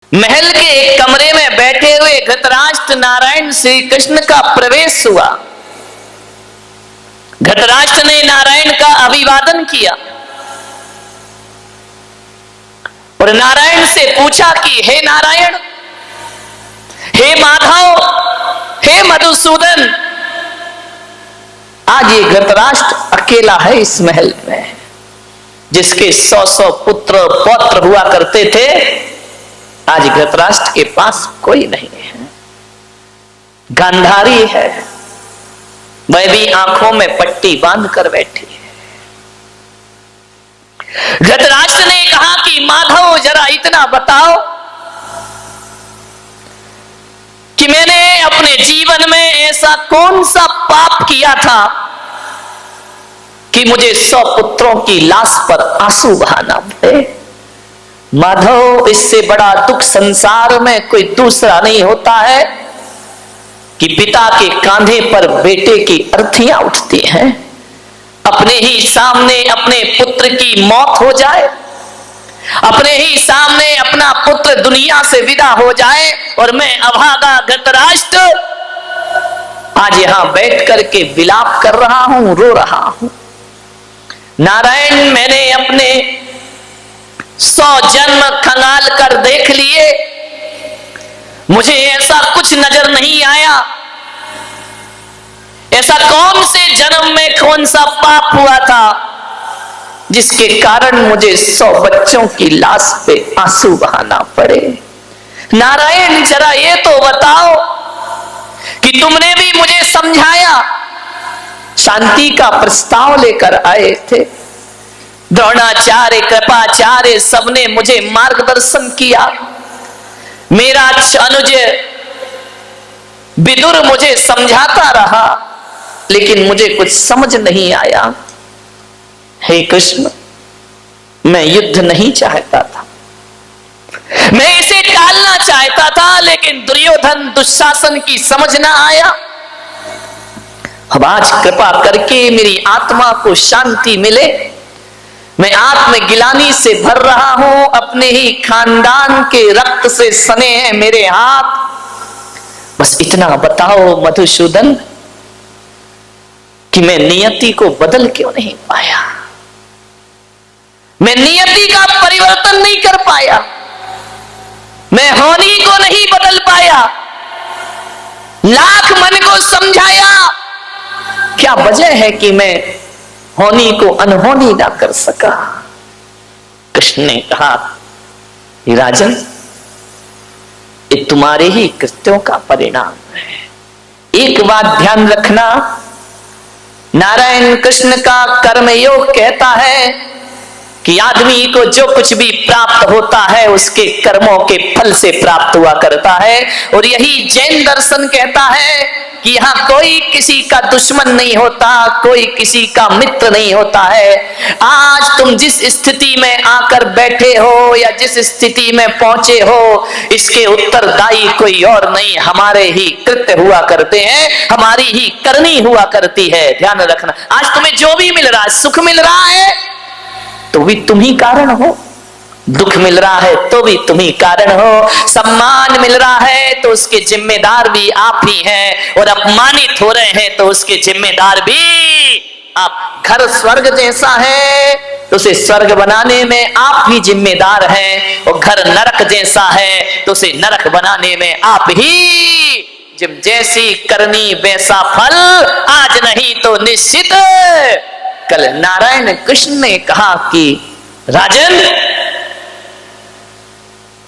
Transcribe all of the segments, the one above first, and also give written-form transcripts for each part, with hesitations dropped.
महल के एक कमरे में बैठे हुए धृतराष्ट्र नारायण श्री कृष्ण का प्रवेश हुआ। धृतराष्ट्र ने नारायण का अभिवादन किया और नारायण से पूछा कि हे नारायण, हे माधव, हे मधुसूदन, आज ये धृतराष्ट्र अकेला है इस महल में। जिसके 100 पुत्र पौत्र हुआ करते थे, आज धृतराष्ट्र के पास कोई नहीं है। गांधारी है, वह भी आंखों में पट्टी बांध कर बैठी है। धृतराष्ट्र ने कहा कि माधव, जरा इतना बताओ कि मैंने अपने जीवन में ऐसा कौन सा पाप किया था कि मुझे 100 पुत्रों की लाश पर आंसू बहाना पड़े। माधव, इससे बड़ा दुख संसार में कोई दूसरा नहीं होता है कि पिता के कांधे पर बेटे की अर्थियां उठती हैं, अपने ही सामने अपने पुत्र की मौत हो जाए, अपने ही सामने अपना पुत्र दुनिया से विदा हो जाए, और मैं अभागा धृतराष्ट्र आज यहां बैठ करके विलाप कर रहा हूं, रो रहा हूं। नारायण, मैंने अपने 100 जन्म खंगाल कर देख लिए, मुझे ऐसा कुछ नजर नहीं आया। ऐसा कौन से जन्म में कौन सा पाप हुआ था जिसके कारण मुझे 100 बच्चों की लाश पे आंसू बहाना पड़े। नारायण, जरा ये तो बताओ कि तुमने भी मुझे समझाया, शांति का प्रस्ताव लेकर आए थे, द्रोणाचार्य, कृपाचार्य, सबने मुझे मार्गदर्शन किया। मेरा अनुज विदुर मुझे समझाता रहा, लेकिन मुझे कुछ समझ नहीं आया। हे कृष्ण, मैं युद्ध नहीं चाहता था, मैं इसे टालना चाहता था, लेकिन दुर्योधन दुशासन की समझ ना आया। अब आज कृपा करके मेरी आत्मा को शांति मिले। मैं आत्मगिलानी से भर रहा हूं, अपने ही खानदान के रक्त से सने हैं मेरे हाथ। बस इतना बताओ मधुसूदन कि मैं नियति को बदल क्यों नहीं पाया, मैं नियति का परिवर्तन नहीं कर पाया, मैं होनी को नहीं बदल पाया। लाख मन को समझाया, क्या वजह है कि मैं होनी को अनहोनी ना कर सका। कृष्ण ने कहा, राजन, ये तुम्हारे ही कृत्यों का परिणाम है। एक बात ध्यान रखना, नारायण कृष्ण का कर्मयोग कहता है कि आदमी को जो कुछ भी प्राप्त होता है उसके कर्मों के फल से प्राप्त हुआ करता है। और यही जैन दर्शन कहता है कि यहां कोई किसी का दुश्मन नहीं होता, कोई किसी का मित्र नहीं होता है। आज तुम जिस स्थिति में आकर बैठे हो या जिस स्थिति में पहुंचे हो, इसके उत्तरदायी कोई और नहीं, हमारे ही कृत्य हुआ करते हैं, हमारी ही करनी हुआ करती है। ध्यान रखना, आज तुम्हें जो भी मिल रहा है, सुख मिल रहा है तो भी तुम ही कारण हो, दुख मिल रहा है तो भी तुम ही कारण हो, सम्मान मिल रहा है तो उसके जिम्मेदार भी आप ही हैं, और अपमानित हो रहे हैं तो उसके जिम्मेदार भी आप। घर स्वर्ग जैसा है तो उसे स्वर्ग बनाने में आप ही जिम्मेदार हैं, और घर नरक जैसा है तो उसे नरक बनाने में आप ही। जब जैसी करनी वैसा फल, आज नहीं तो निश्चित कल। नारायण कृष्ण ने कहा कि राजन,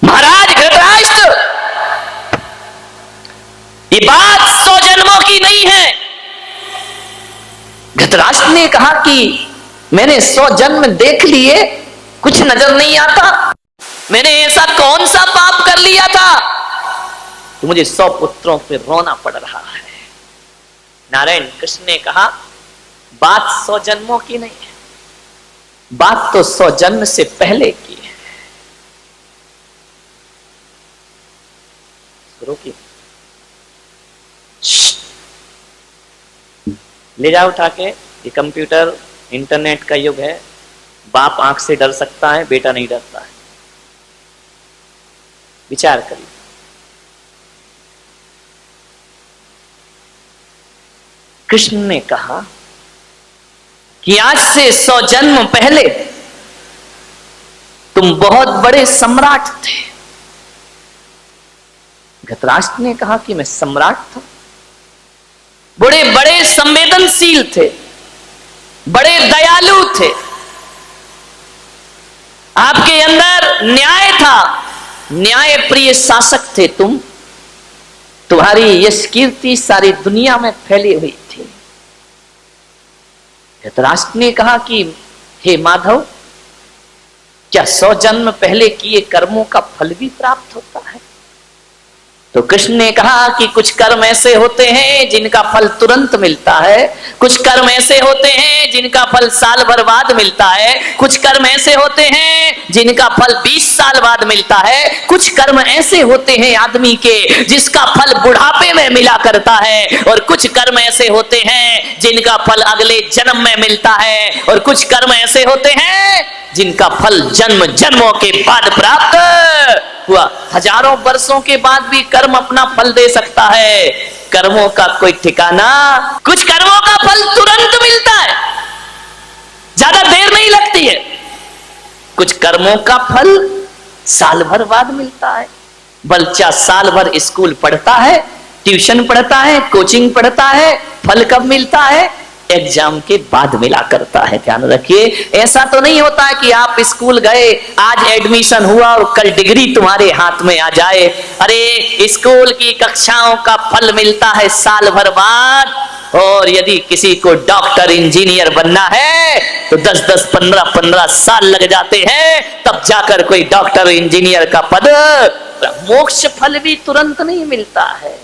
महाराज धृतराष्ट्र, ये बात 100 जन्मों की नहीं है। धृतराष्ट्र ने कहा कि मैंने 100 जन्म देख लिए, कुछ नजर नहीं आता, मैंने ऐसा कौन सा पाप कर लिया था तो मुझे 100 पुत्रों पे रोना पड़ रहा है। नारायण कृष्ण ने कहा, बात 100 जन्मों की नहीं है, बात तो 100 जन्म से पहले की है। रोकिए, ले जाओ उठा के। ये कंप्यूटर इंटरनेट का युग है, बाप आंख से डर सकता है, बेटा नहीं डरता है। विचार करिए। कृष्ण ने कहा कि आज से 100 जन्म पहले तुम बहुत बड़े सम्राट थे। धृतराष्ट्र ने कहा कि मैं सम्राट था? बड़े बड़े संवेदनशील थे, बड़े दयालु थे, आपके अंदर न्याय था, न्याय प्रिय शासक थे तुम। तुम्हारी यश कीर्ति सारी दुनिया में फैली हुई थी। धृतराष्ट्र ने कहा कि हे माधव, क्या 100 जन्म पहले किए कर्मों का फल भी प्राप्त होता है? तो कृष्ण ने कहा कि कुछ कर्म ऐसे होते हैं जिनका फल तुरंत मिलता है, कुछ कर्म ऐसे होते हैं जिनका फल साल भर बाद मिलता है, कुछ कर्म ऐसे होते हैं जिनका फल 20 साल बाद मिलता है, कुछ कर्म ऐसे होते हैं आदमी के जिसका फल बुढ़ापे में मिला करता है, और कुछ कर्म ऐसे होते हैं जिनका फल अगले जन्म में मिलता है, और कुछ कर्म ऐसे होते हैं जिनका फल जन्म जन्मों के बाद प्राप्त हुआ। हजारों वर्षों के बाद भी कर्म अपना फल दे सकता है। कर्मों का कोई ठिकाना, कुछ कर्मों का फल तुरंत मिलता है, ज्यादा देर नहीं लगती है। कुछ कर्मों का फल साल भर बाद मिलता है। बच्चा साल भर स्कूल पढ़ता है, ट्यूशन पढ़ता है, कोचिंग पढ़ता है, फल कब मिलता है? एग्जाम के बाद मिला करता है। ध्यान रखिए, ऐसा तो नहीं होता है कि आप स्कूल गए, आज एडमिशन हुआ और कल डिग्री तुम्हारे हाथ में आ जाए। अरे स्कूल की कक्षाओं का फल मिलता है साल भर बाद, और यदि किसी को डॉक्टर इंजीनियर बनना है तो 10-10, 15-15 साल लग जाते हैं, तब जाकर कोई डॉक्टर इंजीनियर का पद। मोक्ष फल भी तुरंत नहीं मिलता है,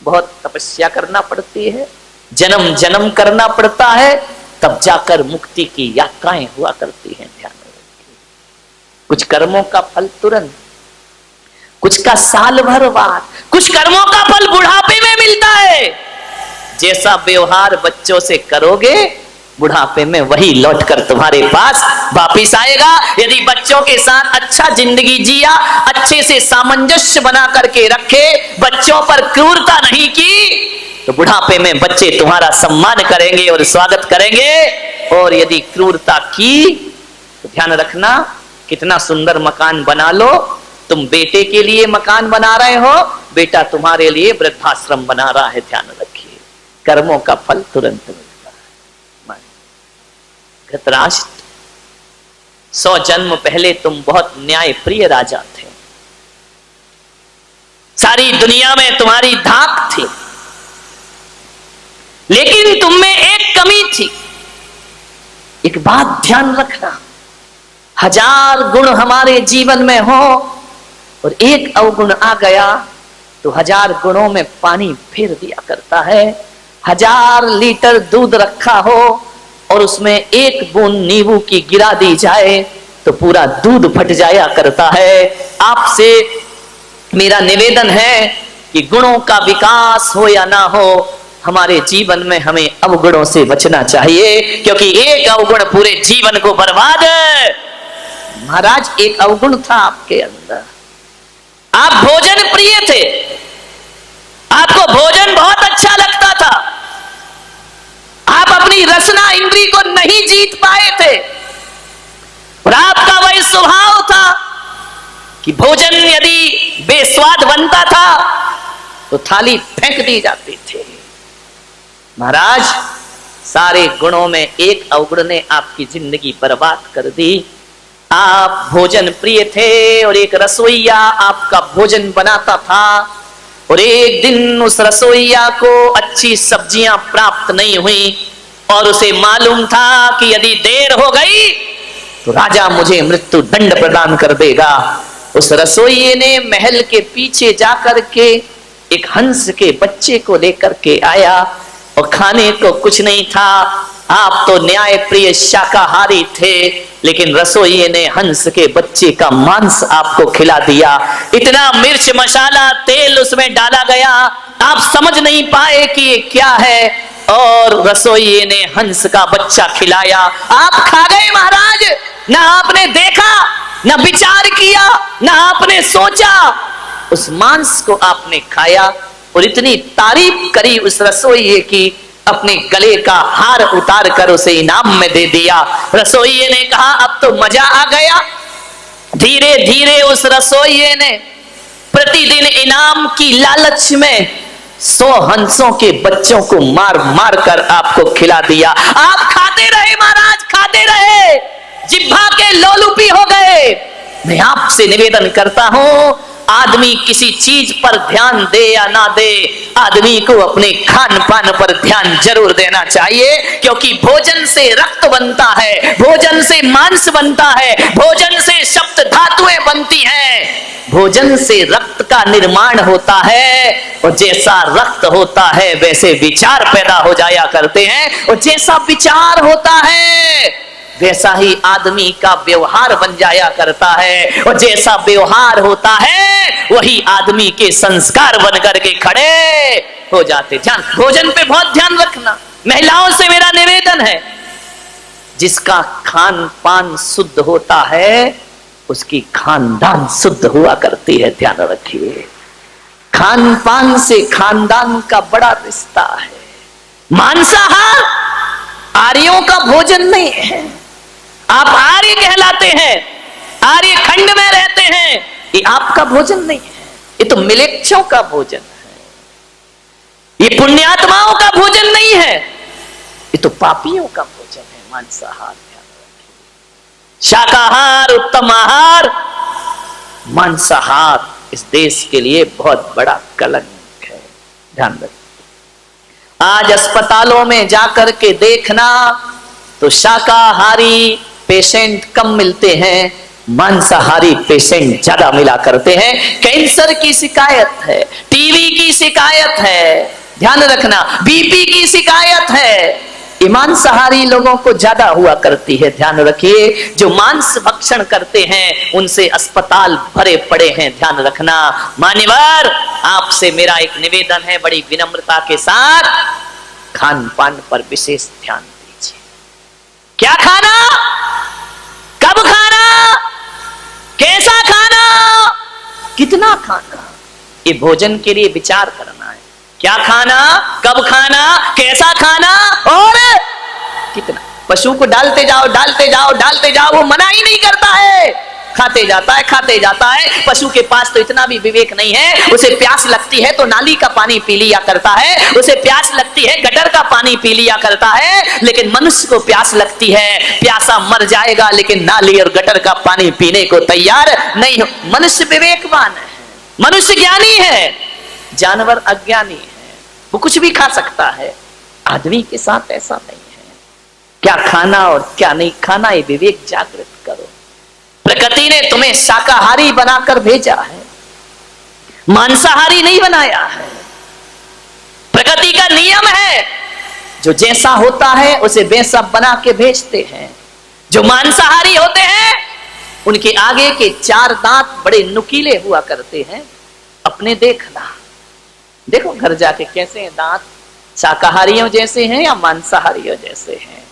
बहुत तपस्या करना पड़ती है, जन्म जन्म करना पड़ता है, तब जाकर मुक्ति की यात्राएं हुआ करती हैं। ध्यान रखिए, कुछ कर्मों का फल तुरंत, कुछ का साल भर बाद, कुछ कर्मों का फल बुढ़ापे में मिलता है। जैसा व्यवहार बच्चों से करोगे, बुढ़ापे में वही लौटकर तुम्हारे पास वापिस आएगा। यदि बच्चों के साथ अच्छा जिंदगी जिया, अच्छे से सामंजस्य बना करके रखे, बच्चों पर क्रूरता नहीं की, तो बुढ़ापे में बच्चे तुम्हारा सम्मान करेंगे और स्वागत करेंगे। और यदि क्रूरता की तो ध्यान रखना, कितना सुंदर मकान बना लो, तुम बेटे के लिए मकान बना रहे हो, बेटा तुम्हारे लिए वृद्धाश्रम बना रहा है। ध्यान रखिए, कर्मों का फल तुरंत मिलता है। धृतराष्ट्र, 100 जन्म पहले तुम बहुत न्यायप्रिय राजा थे, सारी दुनिया में तुम्हारी धाक थी, लेकिन तुम में एक कमी थी। एक बात ध्यान रखना, 1000 गुण हमारे जीवन में हो और एक अवगुण आ गया तो 1000 गुणों में पानी फेर दिया करता है। 1000 लीटर दूध रखा हो और उसमें एक बूंद नींबू की गिरा दी जाए तो पूरा दूध फट जाया करता है। आपसे मेरा निवेदन है कि गुणों का विकास हो या ना हो, हमारे जीवन में हमें अवगुणों से बचना चाहिए, क्योंकि एक अवगुण पूरे जीवन को बर्बाद। महाराज, एक अवगुण था आपके अंदर, आप भोजन प्रिय थे, आपको भोजन बहुत अच्छा लगता था, आप अपनी रसना इंद्री को नहीं जीत पाए थे, और आपका वही स्वभाव था कि भोजन यदि बेस्वाद बनता था तो थाली फेंक दी जाती थी। महाराज, सारे गुणों में एक अवगुण ने आपकी जिंदगी बर्बाद कर दी। आप भोजन प्रिय थे और एक रसोइया आपका भोजन बनाता था, और एक दिन उस रसोइया को अच्छी सब्जियां प्राप्त नहीं हुई और उसे मालूम था कि यदि देर हो गई तो राजा मुझे मृत्यु दंड प्रदान कर देगा। उस रसोइये ने महल के पीछे जाकर के एक हंस के बच्चे को लेकर के आया, और खाने को कुछ नहीं था। आप तो न्याय प्रिय शाकाहारी थे, लेकिन रसोइये ने हंस के बच्चे का मांस आपको खिला दिया। इतना मिर्च मसाला तेल उसमें डाला गया, आप समझ नहीं पाए कि ये क्या है, और रसोइये ने हंस का बच्चा खिलाया, आप खा गए महाराज। ना आपने देखा ना विचार किया, ना आपने सोचा, उस मांस को आपने खाया और इतनी तारीफ करी उस रसोइये की, अपने गले का हार उतार कर उसे इनाम में दे दिया। रसोइये ने कहा अब तो मजा आ गया। धीरे धीरे उस रसोइये ने प्रतिदिन इनाम की लालच में 100 हंसों के बच्चों को मार मार कर आपको खिला दिया। आप खाते रहे महाराज, खाते रहे, जिह्वा के लोलुपी हो गए। मैं आपसे निवेदन करता हूं, आदमी किसी चीज पर ध्यान दे या ना दे, आदमी को अपने खान पान पर ध्यान जरूर देना चाहिए, क्योंकि भोजन से रक्त बनता है, भोजन से मांस बनता है, भोजन से सप्त धातुएं बनती हैं, भोजन से रक्त का निर्माण होता है, और जैसा रक्त होता है वैसे विचार पैदा हो जाया करते हैं, और जैसा विचार होता है वैसा ही आदमी का व्यवहार बन जाया करता है, और जैसा व्यवहार होता है वही आदमी के संस्कार बन करके खड़े हो जाते। ध्यान, भोजन पे बहुत ध्यान रखना। महिलाओं से मेरा निवेदन है, जिसका खान पान शुद्ध होता है उसकी खानदान शुद्ध हुआ करती है। ध्यान रखिए, खान पान से खानदान का बड़ा रिश्ता है। मांसाहार आर्यों का भोजन नहीं है। आप आर्य कहलाते हैं, आर्य खंड में रहते हैं, ये आपका भोजन नहीं है, ये तो मिलेच्छों का भोजन है, ये पुण्यात्माओं का भोजन नहीं है, ये तो पापियों का भोजन है। मांसाहार, शाकाहार उत्तम आहार, मांसाहार इस देश के लिए बहुत बड़ा कलंक है। ध्यान रखिए, आज अस्पतालों में जाकर के देखना तो शाकाहारी पेशेंट कम मिलते हैं, मांसाहारी पेशेंट ज्यादा मिला करते हैं। कैंसर की शिकायत है, टीबी की शिकायत है, ध्यान रखना, बीपी की शिकायत है, मांसाहारी लोगों को ज्यादा हुआ करती है। ध्यान रखिए, जो मांस भक्षण करते हैं उनसे अस्पताल भरे पड़े हैं। ध्यान रखना। मान्यवर, आपसे मेरा एक निवेदन है, बड़ी विनम्रता के साथ खान पान पर विशेष ध्यान दीजिए। क्या खाना, कब खाना, कैसा खाना, कितना खाना, ये भोजन के लिए विचार करना है। क्या खाना, कब खाना, कैसा खाना और कितना। पशु को डालते जाओ डालते जाओ डालते जाओ, वो मना ही नहीं करता है, खाते जाता है खाते जाता है। पशु के पास तो इतना भी विवेक नहीं है, उसे प्यास लगती है तो नाली का पानी पी लिया करता है, उसे प्यास लगती है गटर का पानी पी लिया करता है। लेकिन मनुष्य को प्यास लगती है, प्यासा मर जाएगा लेकिन नाली और गटर का पानी पीने को तैयार नहीं हो। मनुष्य विवेकवान है, मनुष्य ज्ञानी है, जानवर अज्ञानी है, वो कुछ भी खा सकता है। आदमी के साथ ऐसा नहीं है। क्या खाना और क्या नहीं खाना, ये विवेक जागृत करो। प्रकृति ने तुम्हें शाकाहारी बनाकर भेजा है, मांसाहारी नहीं बनाया है। प्रकृति का नियम है, जो जैसा होता है उसे वैसा बना के भेजते हैं। जो मांसाहारी होते हैं उनके आगे के 4 दांत बड़े नुकीले हुआ करते हैं। अपने देखना, देखो घर जाके कैसे हैं दांत, शाकाहारियों जैसे हैं या मांसाहारियों जैसे हैं।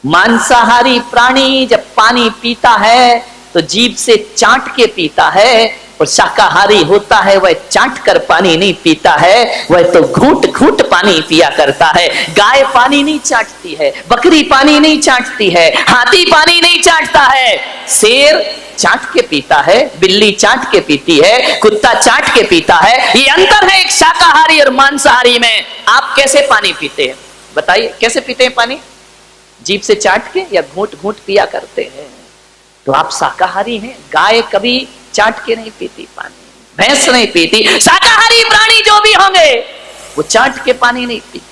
मांसाहारी प्राणी जब पानी पीता है तो जीभ से चाट के पीता है, और शाकाहारी होता है वह चाट कर पानी नहीं पीता है, वह तो घूंट घूंट पानी पिया करता है। गाय पानी नहीं चाटती है, बकरी पानी नहीं चाटती है, हाथी पानी नहीं चाटता है, शेर चाट के पीता है, बिल्ली चाट के पीती है, कुत्ता चाट के पीता है। ये अंतर है एक शाकाहारी और मांसाहारी में। आप कैसे पानी पीते हैं बताइए, कैसे पीते हैं पानी? जीभ से चाट के या घूंट घूंट पिया करते हैं? तो आप शाकाहारी हैं। गाय कभी चाट के नहीं पीती पानी, भैंस नहीं पीती। शाकाहारी प्राणी जो भी होंगे वो चाट के पानी नहीं पीते।